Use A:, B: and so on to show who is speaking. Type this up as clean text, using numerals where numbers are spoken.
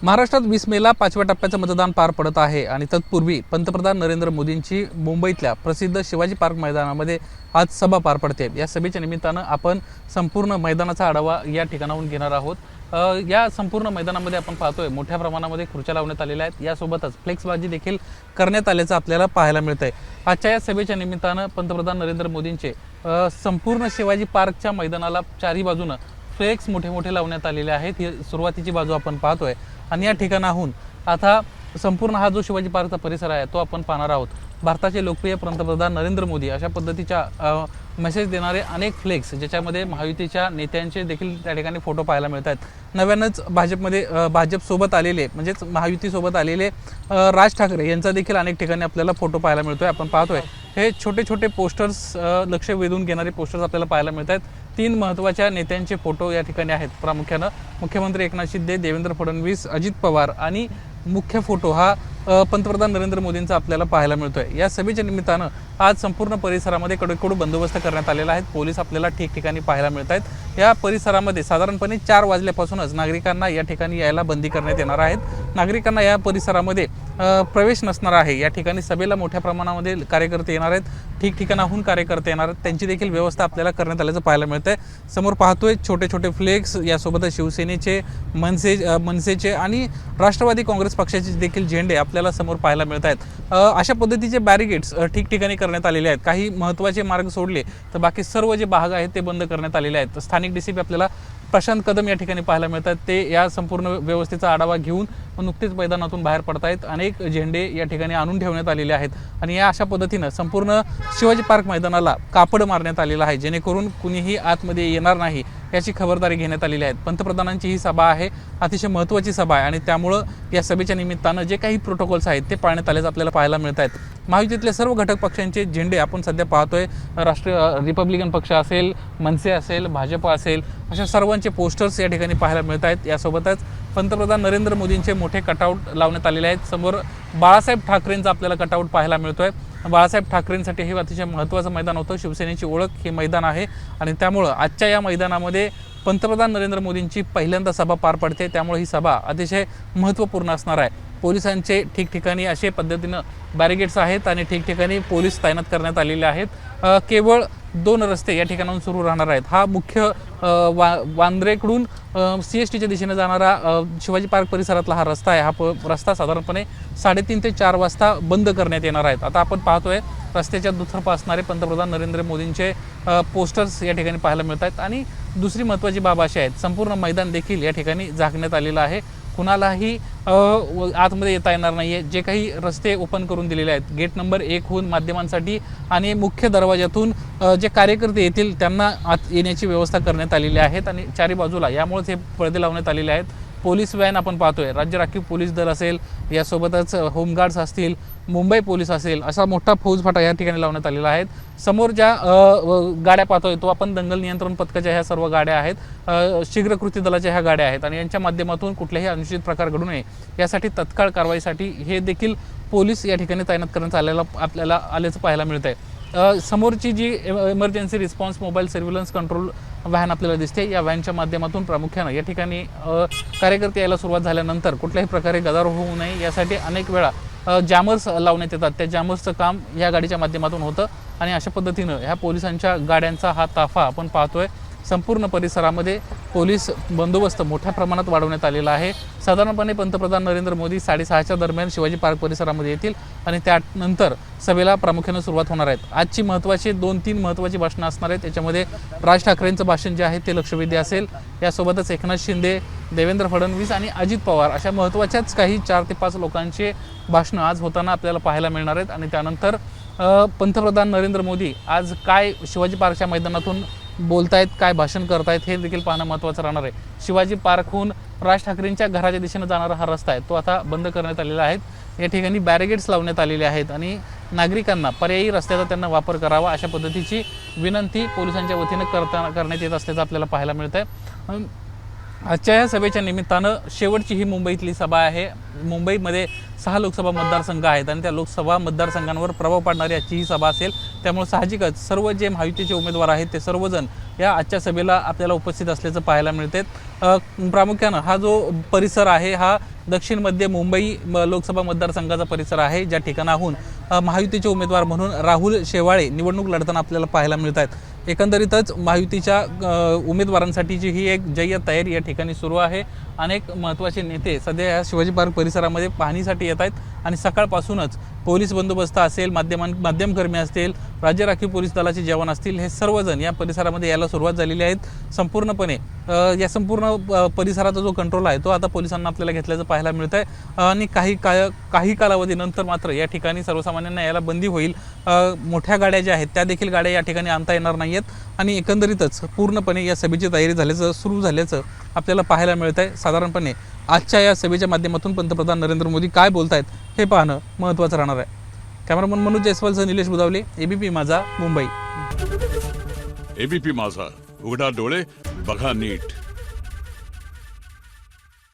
A: महाराष्ट्रात 20 मेला 5व्या टप्प्याचं मतदान पार पडत आहे आणि तत्पूर्वी पंतप्रधान नरेंद्र मोदींची मुंबईतल्या प्रसिद्ध शिवाजी पार्क मैदानामध्ये आज सभा पार पडते। या सभेच्या निमित्तानं आपण संपूर्ण मैदानाचा आढावा या ठिकाणाहून घेणार आहोत। या संपूर्ण मैदानामध्ये आपण पाहतोय मोठ्या प्रमाणामध्ये खुर्च्या लावण्यात आलेल्या आहेत। यासोबतच फ्लेक्सबाजी देखील करण्यात आल्याचं आपल्याला पाहायला मिळतंय। आजच्या या सभेच्या निमित्तानं पंतप्रधान नरेंद्र मोदींचे संपूर्ण शिवाजी पार्कच्या मैदानाला चारही बाजूनं फ्लेक्स मोठे मोठे लावण्यात आलेले आहेत। ही सुरुवातीची बाजू आपण पाहतोय आणि या ठिकाणाहून आता संपूर्ण हा जो शिवाजी पार्कचा परिसर आहे तो आपण पाहणार आहोत। भारताचे लोकप्रिय पंतप्रधान नरेंद्र मोदी अशा पद्धतीच्या मेसेज देणारे अनेक फ्लेक्स ज्याच्यामध्ये महायुतीच्या नेत्यांचे देखील त्या ठिकाणी फोटो पाहायला मिळत आहेत। नव्यानंच भाजपसोबत आलेले म्हणजेच महायुतीसोबत आलेले राज ठाकरे यांचा देखील अनेक ठिकाणी आपल्याला फोटो पाहायला मिळतोय। आपण पाहतोय हे छोटे छोटे पोस्टर्स लक्ष वेधून घेणारे पोस्टर्स आपल्याला पाहायला मिळत आहेत। 3 महत्त्वाच्या नेत्यांचे फोटो या ठिकाणी आहेत। प्रामुख्यानं मुख्यमंत्री एकनाथ शिंदे, देवेंद्र फडणवीस, अजित पवार आणि मुख्य फोटो हा पंतप्रधान नरेंद्र मोदींचा आपल्याला पाहायला मिळतोय। या सभेच्या निमित्तानं आज संपूर्ण परिसरामध्ये कडेकोट बंदोबस्त करण्यात आलेला आहे। पोलीस आपल्याला ठिकठिकाणी पाहायला मिळत आहेत। या परिसरामध्ये साधारणपणे 4 वाजल्यापासूनच नागरिकांना या ठिकाणी यायला बंदी करण्यात येणार आहेत। नागरिकांना या परिसरामध्ये प्रवेश नसणार आहे। या ठिकाणी सभेला मोठ्या प्रमाणामध्ये कार्यकर्ते येणार आहेत, ठिकठिकाणाहून कार्यकर्ते येणार आहेत, त्यांची देखील व्यवस्था आपल्याला करण्यात आल्याचं पाहायला मिळतंय। समोर पाहतोय छोटे छोटे फ्लेक्स, यासोबतच शिवसेनेचे, मनसेचे आणि राष्ट्रवादी काँग्रेस पक्षाचे देखील झेंडे आपल्याला समोर पाहायला मिळत आहेत। अशा पद्धतीचे बॅरिगेड्स ठिकठिकाणी करण्यात आलेले आहेत। काही महत्त्वाचे मार्ग सोडले तर बाकी सर्व जे भाग आहेत ते बंद करण्यात आलेले आहेत। स्थानिक डीसीपी आपल्याला प्रशांत कदम या ठिकाणी पाहायला मिळतात। ते या संपूर्ण व्यवस्थेचा आढावा घेऊन नुकतेच मैदानातून बाहेर पडतायत। अनेक झेंडे या ठिकाणी आणून ठेवण्यात आलेले आहेत आणि या अशा पद्धतीनं संपूर्ण शिवाजी पार्क मैदानाला कापड मारण्यात आलेलं आहे, जेणेकरून कुणीही आतमध्ये येणार नाही याची खबरदारी घेण्यात आलेली आहे। पंतप्रधानांची ही सभा आहे, अतिशय महत्त्वाची सभा आहे आणि त्यामुळं या सभेच्या निमित्तानं जे काही प्रोटोकॉल्स आहेत ते पाळण्यात आल्याचं आपल्याला पाहायला मिळत आहेत। महायुतीतले सर्व घटक पक्षांचे झेंडे आपण सध्या पाहतोय। रिपब्लिकन पक्ष असेल, मनसे असेल, भाजप असेल, अशा सर्वांचे पोस्टर्स या ठिकाणी पाहायला मिळत आहेत। यासोबतच पंतप्रधान नरेंद्र मोदींचे मोठे कटआउट लावण्यात आलेले आहेत। समोर बाळासाहेब ठाकरेंचा आपल्याला कटआउट पाहायला मिळतोय। बाळासाहेब ठाकरेंसाठी हे अतिशय महत्त्वाचं मैदान होतं। शिवसेनेची ओळख हे मैदान आहे आणि त्यामुळं आजच्या या मैदानामध्ये पंतप्रधान नरेंद्र मोदींची पहिल्यांदा सभा पार पडते। त्यामुळे ही सभा अतिशय महत्त्वपूर्ण असणार आहे। पोलिसांचे ठिकठिकाणी अशा पद्धतीनं बॅरिगेड्स आहेत आणि ठिकठिकाणी पोलीस तैनात करण्यात आलेले आहेत। केवळ 2 रस्ते या ठिकाणाहून सुरू राहणार आहेत। हा मुख्य वांद्रेकडून CSTच्या दिशेने जाणारा शिवाजी पार्क परिसरातला हा रस्ता आहे। हा रस्ता साधारणपणे 3:30 ते 4 वाजता बंद करण्यात येणार आहेत। आता आपण पाहतोय रस्त्याच्या दुतर्फा असणारे पंतप्रधान नरेंद्र मोदींचे पोस्टर्स या ठिकाणी पाहायला मिळत आहेत आणि दुसरी महत्त्वाची बाब अशी आहे, संपूर्ण मैदान देखील या ठिकाणी झाकण्यात आलेलं आहे। कुणालाही आतमध्ये येता येणार नाही आहे। जे काही रस्ते ओपन करून दिलेले आहेत, गेट नंबर 1 हून माध्यमांसाठी आणि मुख्य दरवाजातून जे कार्यकर्ते येतील त्यांना आत येण्याची व्यवस्था करण्यात आलेली आहेत आणि चारी बाजूला यामुळेच हे पडदे लावण्यात आलेले आहेत। पोलीस व्हॅन आपण पाहतोय, राज्य राखीव पोलीस दल असेल, यासोबतच होमगार्ड्स असतील, मुंबई पोलीस असेल, असा मोठा फौजफाटा या ठिकाणी लावण्यात आलेला आहे। समोर ज्या गाड्या पाहतोय तो आपण दंगल नियंत्रण पथकाच्या ह्या सर्व गाड्या आहेत, शीघ्र कृती दलाच्या ह्या गाड्या आहेत आणि यांच्या माध्यमातून कुठलेही अनुचित प्रकार घडू नये यासाठी तत्काळ कारवाईसाठी हे देखील पोलीस या ठिकाणी तैनात करण्यात आपल्याला आल्याचं पाहायला मिळतंय। समोरची जी emergency response mobile surveillance control van आपल्याला दिसते, या व्हॅनच्या माध्यमातून प्रामुख्यानं या ठिकाणी कार्यकर्ते यायला सुरुवात झाल्यानंतर कुठल्याही प्रकारे गदारोळ होऊ नये यासाठी अनेक वेळा जॅमर्स लावण्यात येतात। त्या जॅमर्सचं काम या गाडीच्या माध्यमातून होतं आणि अशा पद्धतीनं ह्या पोलिसांच्या गाड्यांचा हा ताफा आपण पाहतोय। संपूर्ण परिसरामध्ये पोलीस बंदोबस्त मोठ्या प्रमाणात वाढवण्यात आलेला आहे। साधारणपणे पंतप्रधान नरेंद्र मोदी 6:30च्या दरम्यान शिवाजी पार्क परिसरामध्ये येतील आणि त्यानंतर सभेला प्रामुख्याने सुरुवात होणार आहेत। आजची महत्त्वाची 2-3 महत्त्वाची भाषणं असणार आहेत। त्याच्यामध्ये राज ठाकरेंचं भाषण जे आहे ते लक्षवेधी असेल, यासोबतच एकनाथ शिंदे, देवेंद्र फडणवीस आणि अजित पवार अशा महत्त्वाच्याच काही 4 ते 5 लोकांचे भाषणं आज होताना आपल्याला पाहायला मिळणार आहेत आणि त्यानंतर पंतप्रधान नरेंद्र मोदी आज काय शिवाजी पार्कच्या मैदानातून बोलतायत, काय भाषण करतायत हे देखील पाहणं महत्त्वाचं राहणार आहे। शिवाजी पार्कहून राज ठाकरेंच्या घराच्या दिशेने जाणारा हा रस्ता आहे तो आता बंद करण्यात आलेला आहे। या ठिकाणी बॅरिगेड्स लावण्यात आलेले आहेत आणि नागरिकांना पर्यायी रस्त्याचा त्यांना वापर करावा अशा पद्धतीची विनंती पोलिसांच्या वतीनं करण्यात येत असल्याचं आपल्याला पाहायला मिळत आहे। आजच्या या सभेच्या निमित्तानं शेवटची ही मुंबईतली सभा आहे। मुंबईमध्ये 6 लोकसभा मतदारसंघ आहेत आणि त्या लोकसभा मतदारसंघांवर प्रभाव पाडणारी आजची ही सभा असेल। त्यामुळे साहजिकच सर्व जे महायुतीचे उमेदवार आहेत ते सर्वजण या आजच्या सभेला आपल्याला उपस्थित असल्याचं पाहायला मिळते। प्रामुख्यानं हा जो परिसर आहे हा दक्षिण मध्य मुंबई लोकसभा मतदारसंघाचा परिसर आहे, ज्या ठिकाणाहून महायुतीचे उमेदवार म्हणून राहुल शेवाळे निवडणूक लढताना आपल्याला पाहायला मिळत आहेत। एकंदरीतच महायुतीच्या उमेदवारांसाठीची ही एक जय्यत तयारी या ठिकाणी सुरू आहे। अनेक महत्त्वाचे नेते सध्या या शिवाजी पार्क परिसरामध्ये पाहणीसाठी येत आहेत आणि सकाळपासूनच पोलीस बंदोबस्त असेल, माध्यमकर्मी असतील, राज्य राखीव पोलीस दलाचे जवान असतील, हे सर्वजण या परिसरामध्ये यायला सुरुवात झालेली आहेत। संपूर्णपणे या संपूर्ण परिसराचा जो कंट्रोल आहे तो आता पोलिसांना आपल्याला घेतल्याचं पाहायला मिळत आहे आणि काही कालावधीनंतर मात्र या ठिकाणी सर्वसामान्यांना यायला बंदी होईल। मोठ्या गाड्या ज्या आहेत त्या देखील गाड्या या ठिकाणी आणता येणार नाहीत आणि एकंदरीतच पूर्णपणे या सभेची तयारी सुरू झाल्याचं आपल्याला पाहायला मिळत आहे। साधारणपणे आजच्या या सभेच्या माध्यमातून पंतप्रधान नरेंद्र मोदी काय बोलतायत हे पाहणं महत्त्वाचं राहणार आहे। कॅमेरामन मनोज जयस्वालसह निलेश बुदावले, एबीपी माझा, मुंबई।
B: एबीपी माझा, उघडा डोळे बघा नीट।